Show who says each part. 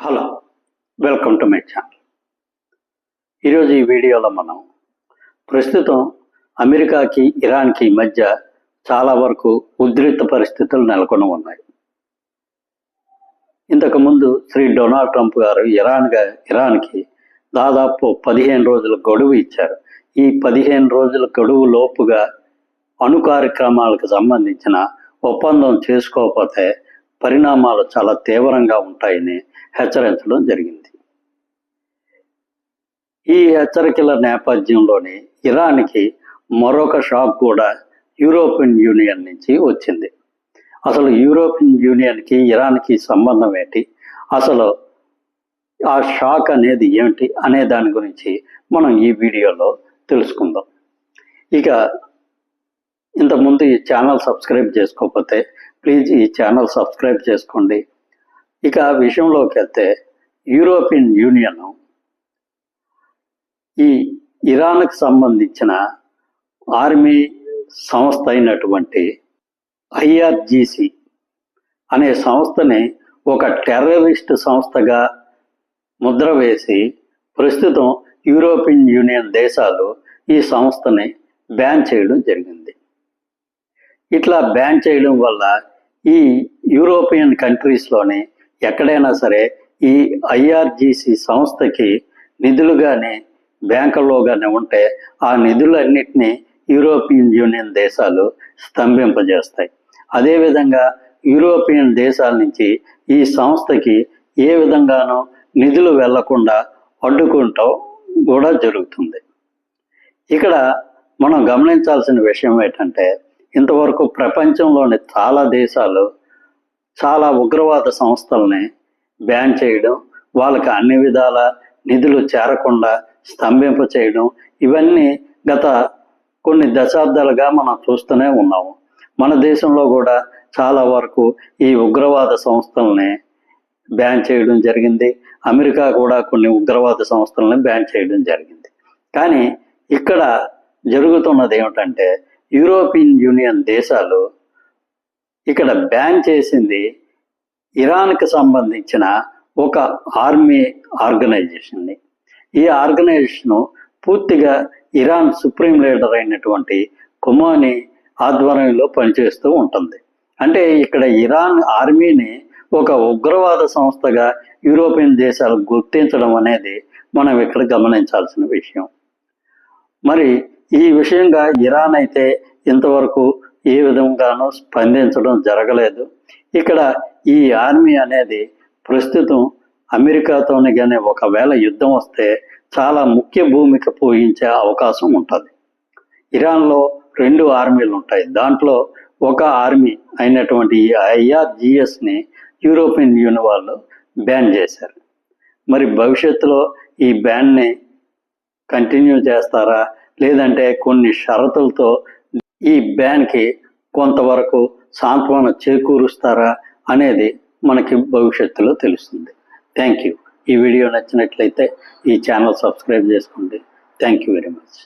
Speaker 1: Hello, welcome to my channel. ఈరోజు ఈ వీడియోలో మనం ప్రస్తుతం అమెరికాకి ఇరాన్కి మధ్య చాలా వరకు ఉద్రిక్త పరిస్థితులు నెలకొని ఉన్నాయి. ఇంతకుముందు శ్రీ డొనాల్డ్ ట్రంప్ గారు ఇరాన్కి దాదాపు 15 రోజుల గడువు ఇచ్చారు. ఈ 15 రోజుల గడువు లోపుగా అణు కార్యక్రమాలకు సంబంధించిన ఒప్పందం చేసుకోకపోతే పరిణామాలు చాలా తీవ్రంగా ఉంటాయని హెచ్చరించడం జరిగింది. ఈ హెచ్చరికల నేపథ్యంలోనే ఇరాన్కి మరొక షాక్ కూడా యూరోపియన్ యూనియన్ నుంచి వచ్చింది. అసలు యూరోపియన్ యూనియన్కి ఇరాన్కి సంబంధం ఏంటి, అసలు ఆ షాక్ అనేది ఏమిటి అనే దాని గురించి మనం ఈ వీడియోలో తెలుసుకుందాం. ఇక ఇంతకుముందు ఈ ఛానల్ సబ్స్క్రైబ్ చేసుకోకపోతే ప్లీజ్ ఈ ఛానల్ సబ్స్క్రైబ్ చేసుకోండి. ఇక విషయంలోకి వెళ్తే యూరోపియన్ యూనియన్ ఈ ఇరాన్కు సంబంధించిన ఆర్మీ సంస్థ అయినటువంటి IRGC అనే సంస్థని ఒక టెర్రరిస్ట్ సంస్థగా ముద్ర వేసి ప్రస్తుతం యూరోపియన్ యూనియన్ దేశాలు ఈ సంస్థని బ్యాన్ చేయడం జరిగింది. ఇట్లా బ్యాన్ చేయడం వల్ల ఈ యూరోపియన్ కంట్రీస్లోని ఎక్కడైనా సరే ఈ IRGC సంస్థకి నిధులు కానీ బ్యాంకుల్లో కానీ ఉంటే ఆ నిధులన్నిటినీ యూరోపియన్ యూనియన్ దేశాలు స్తంభింపజేస్తాయి. అదేవిధంగా యూరోపియన్ దేశాల నుంచి ఈ సంస్థకి ఏ విధంగానూ నిధులు వెళ్లకుండా అడ్డుకుంటాం కూడా జరుగుతుంది. ఇక్కడ మనం గమనించాల్సిన విషయం ఏంటంటే, ఇంతవరకు ప్రపంచంలోని చాలా దేశాలు చాలా ఉగ్రవాద సంస్థల్ని బ్యాన్ చేయడం, వాళ్ళకి అన్ని విధాల నిధులు చేరకుండా స్తంభింప చేయడం, ఇవన్నీ గత కొన్ని దశాబ్దాలుగా మనం చూస్తూనే ఉన్నాము. మన దేశంలో కూడా చాలా వరకు ఈ ఉగ్రవాద సంస్థల్ని బ్యాన్ చేయడం జరిగింది. అమెరికా కూడా కొన్ని ఉగ్రవాద సంస్థల్ని బ్యాన్ చేయడం జరిగింది. కానీ ఇక్కడ జరుగుతున్నది ఏమిటంటే, యూరోపియన్ యూనియన్ దేశాలు ఇక్కడ బ్యాన్ చేసింది ఇరాన్కి సంబంధించిన ఒక ఆర్మీ ఆర్గనైజేషన్ని. ఈ ఆర్గనైజేషను పూర్తిగా ఇరాన్ సుప్రీం లీడర్ అయినటువంటి ఖొమైనీ ఆధ్వర్యంలో పనిచేస్తూ ఉంటుంది. అంటే ఇక్కడ ఇరాన్ ఆర్మీని ఒక ఉగ్రవాద సంస్థగా యూరోపియన్ దేశాలు గుర్తించడం అనేది మనం ఇక్కడ గమనించాల్సిన విషయం. మరి ఈ విషయంగా ఇరాన్ అయితే ఇంతవరకు ఏ విధంగానూ స్పందించడం జరగలేదు. ఇక్కడ ఈ ఆర్మీ అనేది ప్రస్తుతం అమెరికాతోనే కానీ ఒకవేళ యుద్ధం వస్తే చాలా ముఖ్య భూమిక పోషించే అవకాశం ఉంటుంది. ఇరాన్లో 2 ఆర్మీలు ఉంటాయి. దాంట్లో ఒక ఆర్మీ అయినటువంటి ఈ IRGSని యూరోపియన్ యూనియన్ వాళ్ళు బ్యాన్ చేశారు. మరి భవిష్యత్తులో ఈ బ్యాన్ని కంటిన్యూ చేస్తారా, లేదంటే కొన్ని షరతులతో ఈ బ్యాన్కి కొంతవరకు సాంత్వన చేకూరుస్తారా అనేది మనకి భవిష్యత్తులో తెలుస్తుంది. Thank you. ఈ వీడియో నచ్చినట్లయితే ఈ ఛానల్ సబ్స్క్రైబ్ చేసుకోండి. Thank you very much.